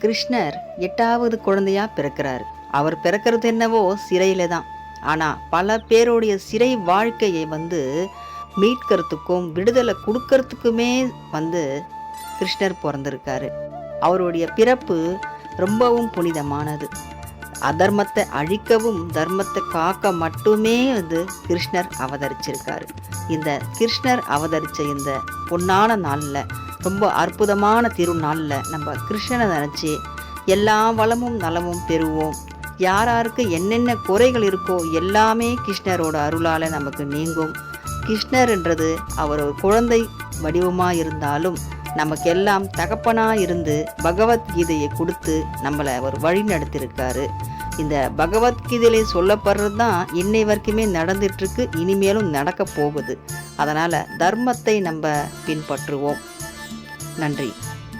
கிருஷ்ணர் 8வது குழந்தையா பிறக்கிறாரு. அவர் பிறக்கிறது என்னவோ சிறையில தான். ஆனா பல பேருடைய சிறை வாழ்க்கையை மீட்கிறதுக்கும் விடுதலை கொடுக்கறதுக்குமே கிருஷ்ணர் பிறந்திருக்காரு. அவருடைய பிறப்பு ரொம்பவும் புனிதமானது. அதர்மத்தை அழிக்கவும் தர்மத்தை காக்க மட்டுமே கிருஷ்ணர் அவதரிச்சிருக்காரு. இந்த கிருஷ்ணர் அவதரித்த இந்த பொன்னான நாளில், ரொம்ப அற்புதமான திருநாளில் நம்ம கிருஷ்ணனை நினச்சி எல்லா வளமும் நலமும் பெறுவோம். யாருக்கு என்னென்ன குறைகள் இருக்கோ எல்லாமே கிருஷ்ணரோட அருளால் நமக்கு நீங்கும். கிருஷ்ணர்ன்றது அவர் ஒரு குழந்தை வடிவமாக இருந்தாலும் நமக்கெல்லாம் தகப்பனாக இருந்து பகவத்கீதையை கொடுத்து நம்மளை அவர் வழி நடத்தியிருக்காரு. இந்த பகவத்கீதையிலே சொல்லப்படுறது தான் இன்னை வரைக்குமே நடந்துட்டுருக்கு, இனிமேலும் நடக்க போகுது. அதனால் தர்மத்தை நம்ம பின்பற்றுவோம். நன்றி.